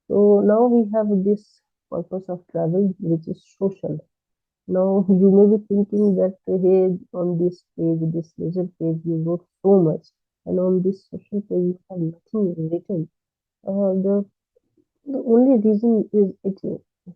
So now we have this purpose of travel, which is social. Now you may be thinking that hey, on this page, this leisure page, you wrote so much, and on this social page you have nothing written. The only reason is it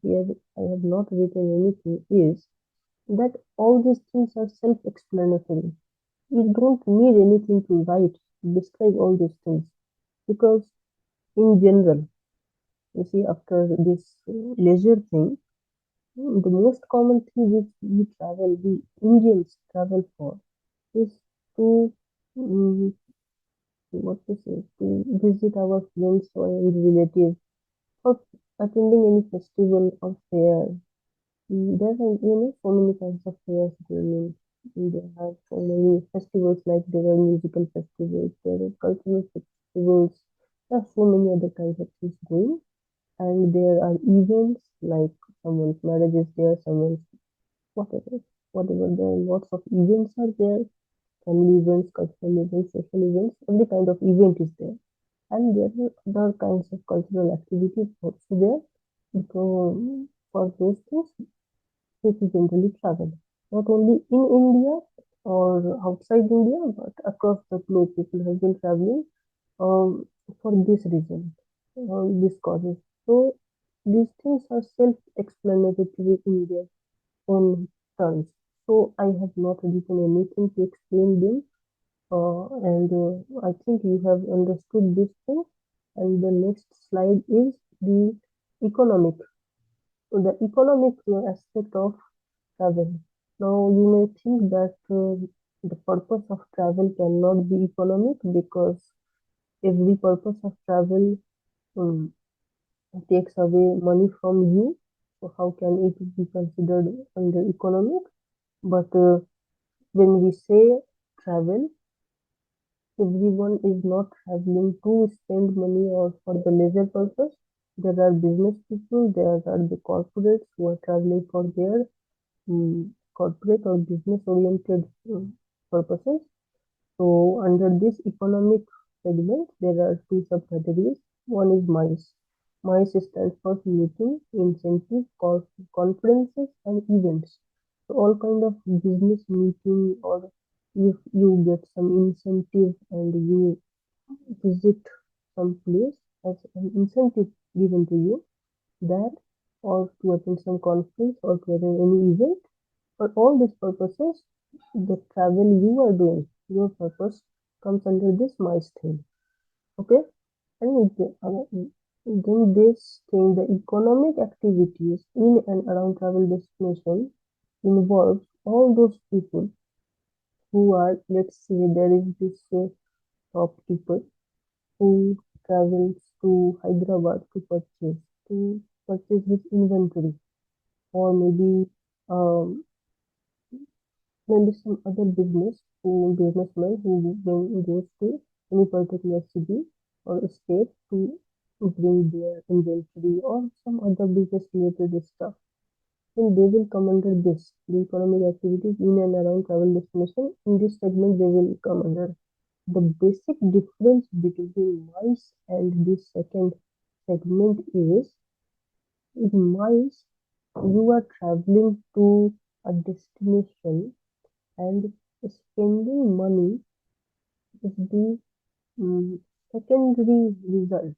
here I have not written anything is that all these things are self-explanatory. You don't need anything to write to describe all these things because in general, you see, after this leisure thing, the most common thing which we Indians travel for is to what to say, to visit our friends or relatives or attending any festival or fair. There are, so many kinds of fairs going in. There are so many festivals, like there are musical festivals, there are cultural festivals, there are so many other kinds of things going. And there are events like someone's marriage is there, someone's whatever, whatever. There are lots of events are there, family events, cultural events, social events, every kind of event is there. And there are other kinds of cultural activities also there. Because for those things, people generally travel. Not only in India or outside India, but across the globe, people have been traveling for this reason, this causes. So these things are self-explanatory in their own terms. So I have not written anything to explain them, and I think you have understood this thing. And the next slide is the economic, the economic aspect of travel. Now, you may think that the purpose of travel cannot be economic because every purpose of travel um, takes away money from you. So, how can it be considered under economic? But when we say travel, everyone is not traveling to spend money or for the leisure purpose. There are business people, there are the corporates who are traveling for their corporate or business oriented purposes. So under this economic segment, there are two subcategories. One is MICE. MICE stands for meeting, incentive, conferences, and events. So all kind of business meeting, or if you get some incentive and you visit some place as an incentive given to you, that or to attend some conference or to attend any event, for all these purposes, the travel you are doing, your purpose comes under this MICE thing. Okay? And then this thing, the economic activities in and around travel destination involves all those people who are, let's say, there is this shopkeeper who travels to Hyderabad to purchase his inventory, or maybe um, maybe some other businessman who then goes to any particular city or state to bring their inventory or some other business related stuff. Then they will come under this, the economic activities in and around travel destination. In this segment, they will come under. The basic difference between MICE and this second segment is in MICE, you are traveling to a destination and spending money is the secondary result.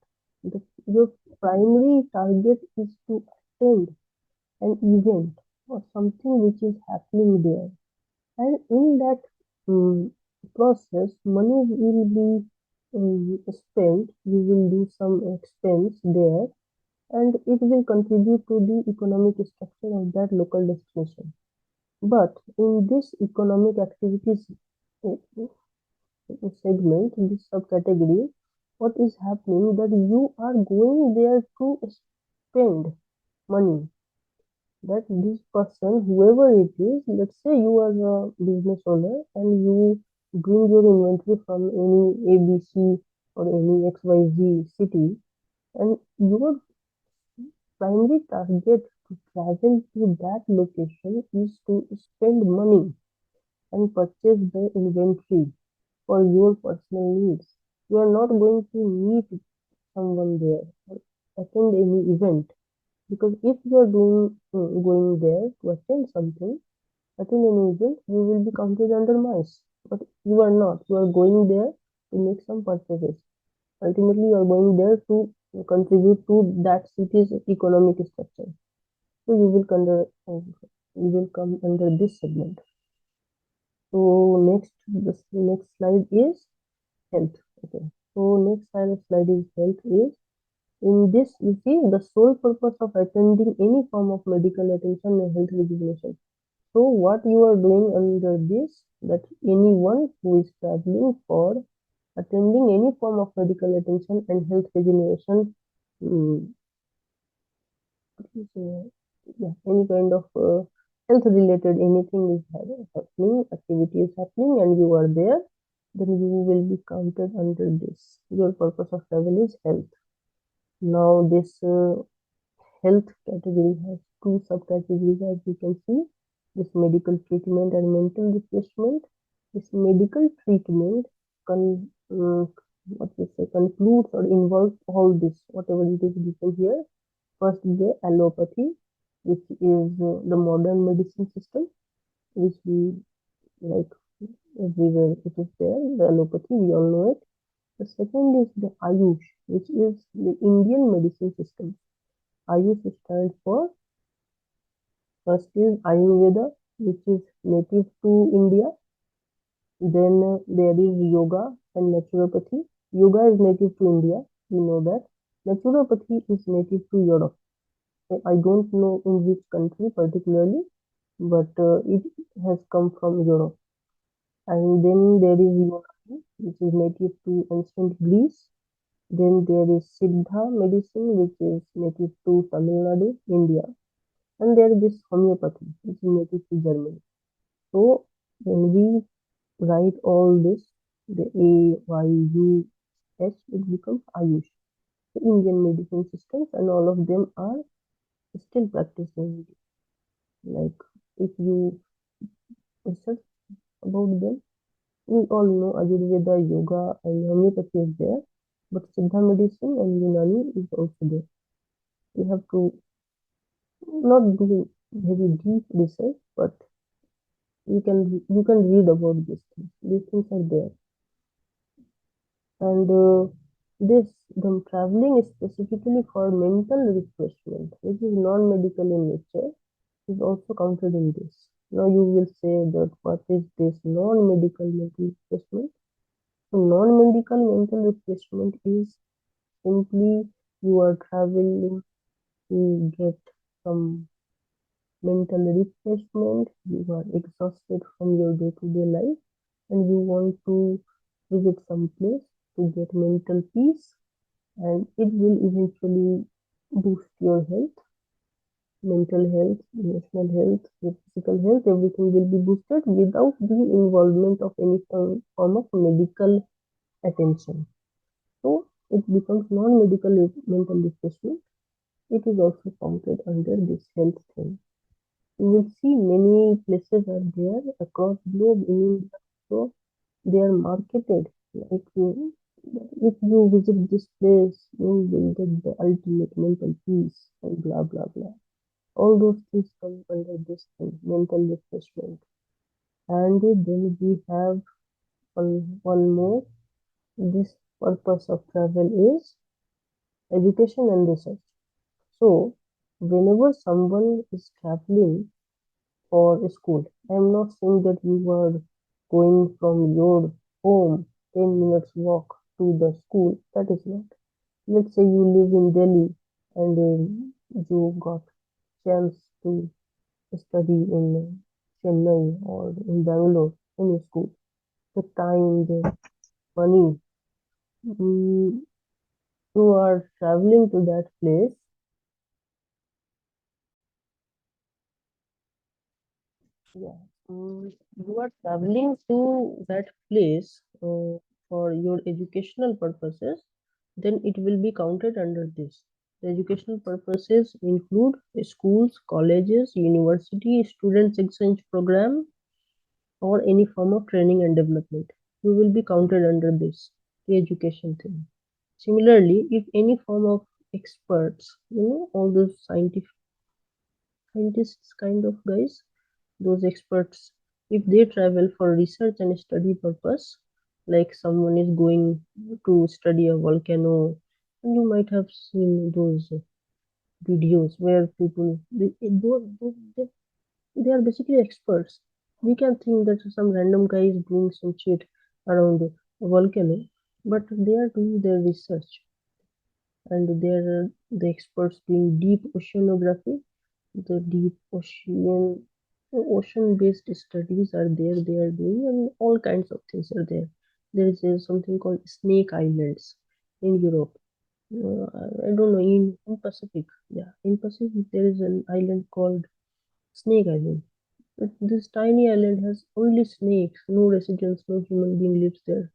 Your primary target is to attend an event or something which is happening there. And in that process, money will be spent, you will do some expense there, and it will contribute to the economic structure of that local destination. But in this economic activities uh, segment, in this subcategory, what is happening that you are going there to spend money. That this person, whoever it is, let's say you are a business owner and you bring your inventory from any ABC or any XYZ city, and your primary target to travel to that location is to spend money and purchase the inventory for your personal needs. You are not going to meet someone there. attend any event. Because if you are going there to attend something, attend any event, you will be counted under mice. But you are not. You are going there to make some purchases. Ultimately, you are going there to contribute to that city's economic structure. So you will come under this segment. So next slide is health. Okay. So next slide is health is in this you see the sole purpose of attending any form of medical attention and health regulation. So what you are doing under this that anyone who is traveling for attending any form of medical attention and health regeneration, mm, yeah, any kind of health related anything is happening, activity is happening, and you are there, then you will be counted under this. Your purpose of travel is health. Now, this health category has two subcategories, as you can see. This medical treatment and mental refreshment. This medical treatment what we say concludes or involves all this, whatever it is written here. First, the allopathy, which is the modern medicine system, which we like everywhere it is there. The allopathy, we all know it. The second is the Ayush, which is the Indian medicine system. Ayush stands for first is Ayurveda, which is native to India. Then there is yoga and naturopathy. Yoga is native to India. We know that. Naturopathy is native to Europe. I don't know in which country particularly, but it has come from Europe. And then there is yoga, which is native to ancient Greece. Then there is Siddha medicine, which is native to Tamil Nadu, India. And there is this homeopathy, which is native to Germany. So when we write all this, the AYUS, it becomes Ayush, the Indian medicine systems, and all of them are still practiced in India. Like if you research about them, we all know Ayurveda, yoga, and homeopathy is there, but Siddha medicine and Unani is also there. You have to not do very deep research, but you can read about these things. These things are there, and this the traveling is specifically for mental refreshment, which is non-medical in nature, is also counted in this. Now you will say that what is this non-medical mental refreshment? So non-medical mental refreshment is simply you are traveling to get some mental refreshment, you are exhausted from your day-to-day life, and you want to visit some place to get mental peace, and it will eventually boost your health, mental health, emotional health, your physical health, everything will be boosted without the involvement of any form of medical attention. So it becomes non-medical mental refreshment. It is also counted under this health thing. You will see many places are there across globe in India. So they are marketed like if you visit this place, you will get the ultimate mental peace and blah blah blah. All those things come under this thing, mental refreshment. And then we have one more. This purpose of travel is education and research. So, whenever someone is traveling for school, I am not saying that you are going from your home 10 minutes walk to the school. That is not. Let's say you live in Delhi and you got chance to study in Chennai or in Bangalore, any school. The time, the money, mm, you are traveling to that place. Yeah, you are traveling to that place for your educational purposes, then it will be counted under this. The educational purposes include schools, colleges, university, students exchange program, or any form of training and development. You will be counted under this, the education thing. Similarly, if any form of experts, all those scientists kind of guys, those experts, if they travel for research and study purpose, like someone is going to study a volcano, and you might have seen those videos where people they are basically experts. We can think that some random guy is doing some shit around a volcano, but they are doing their research, and they are the experts doing deep oceanography. The deep ocean-based studies are there. They are doing, and all kinds of things are there. There is something called Snake Islands in Europe. I don't know, in Pacific. Yeah, in Pacific there is an island called Snake Island. This tiny island has only snakes, no residents, no human being lives there.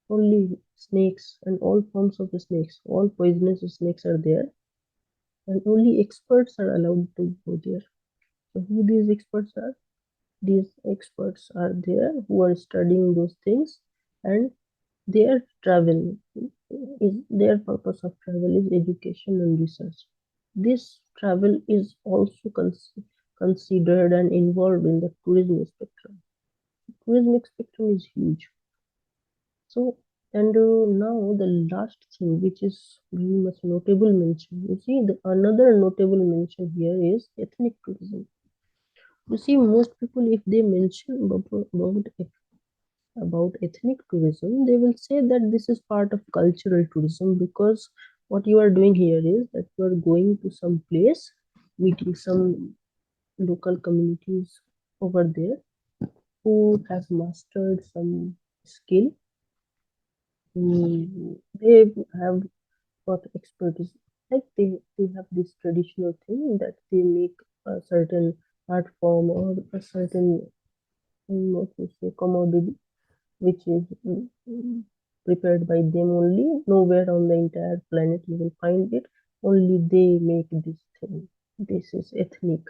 Only snakes and all forms of the snakes, all poisonous snakes are there, and only experts are allowed to go there. So who these experts are? These experts are there who are studying those things, and their travel is their purpose of travel is education and research. This travel is also considered and involved in the tourism spectrum. Tourism spectrum is huge. So, and now the last thing, which is very much notable mention. You see, the another notable mention here is ethnic tourism. You see, most people, if they mention about ethnic tourism, they will say that this is part of cultural tourism, because what you are doing here is that you are going to some place, meeting some local communities over there who have mastered some skill. They have got expertise. Like they have this traditional thing that they make a certain art form or a certain what to say commodity which is prepared by them only. Nowhere on the entire planet you will find it. Only they make this thing. This is ethnic,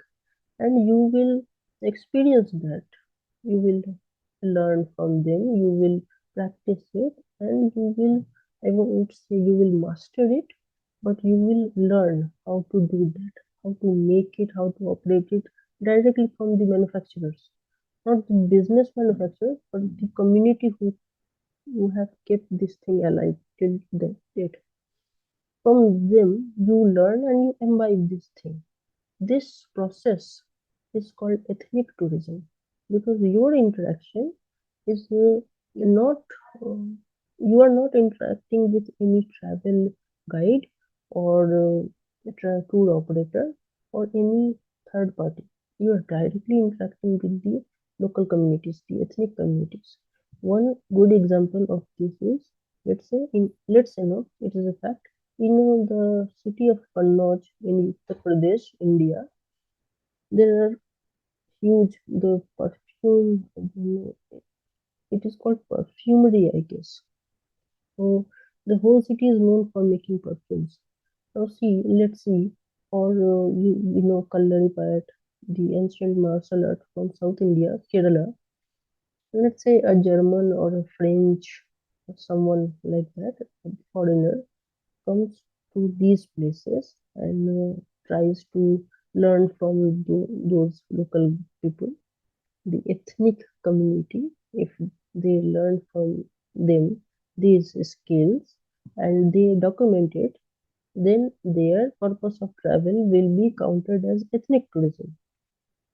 and you will experience that. You will learn from them. You will practice it, and you will. I won't say you will master it, but you will learn how to do that, how to make it, how to operate it directly from the manufacturers, not the business manufacturers, but the community who have kept this thing alive till the date. From them, you learn and you imbibe this thing. This process is called ethnic tourism, because your interaction is not, uh, you are not interacting with any travel guide or tour operator or any third party. You are directly interacting with the local communities, the ethnic communities. One good example of this is, let's say no, it is a fact, in the city of Kannauj in Uttar Pradesh, India, there are huge, the perfume, it is called perfumery, I guess. So the whole city is known for making perfumes. Now let's see, or you know Kallaripayat, the ancient martial art from South India, Kerala. Let's say a German or a French, or someone like that, a foreigner, comes to these places and tries to learn from those local people, the ethnic community. If they learn from them these skills and they document it, then their purpose of travel will be counted as ethnic tourism,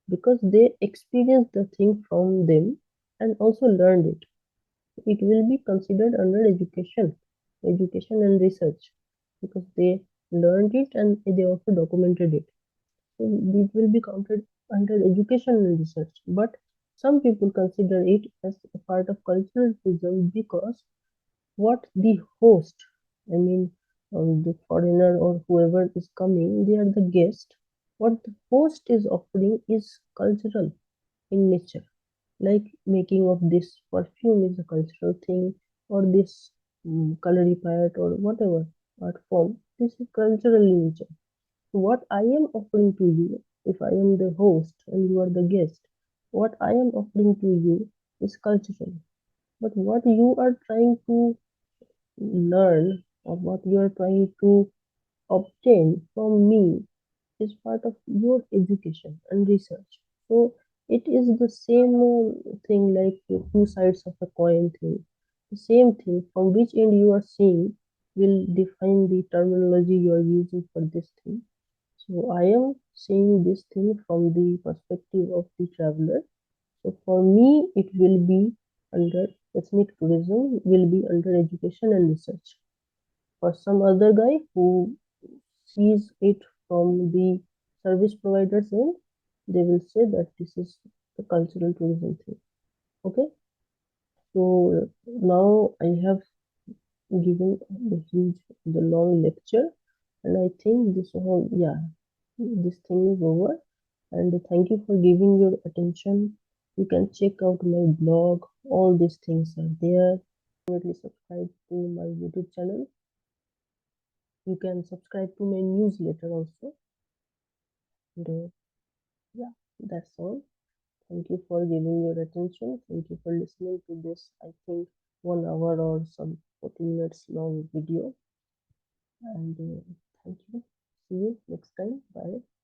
because they experienced the thing from them and also learned it. It will be considered under education and research, because they learned it and they also documented it. So it will be counted under education and research. But some people consider it as a part of cultural tourism, because what the host, I mean, the foreigner or whoever is coming, they are the guest. What the host is offering is cultural in nature, like making of this perfume is a cultural thing, or this Kalaripayat or whatever art form. This is cultural in nature. So what I am offering to you, if I am the host and you are the guest, what I am offering to you is cultural. But what you are trying to learn, or what you are trying to obtained from me is part of your education and research. So it is the same thing like the two sides of a coin thing. The same thing from which end you are seeing will define the terminology you are using for this thing. So I am seeing this thing from the perspective of the traveler. So for me, it will be under ethnic tourism, will be under education and research. For some other guy who sees it from the service provider's end, they will say that this is the cultural tourism thing. Okay, so now I have given the long lecture, and I think this whole, yeah, this thing is over. And thank you for giving your attention. You can check out my blog. All these things are there. Definitely subscribe to my YouTube channel. You can subscribe to my newsletter also. And yeah, that's all. Thank you for giving your attention. Thank you for listening to this, I think, 1 hour or some 40 minutes long video. And thank you. See you next time. Bye.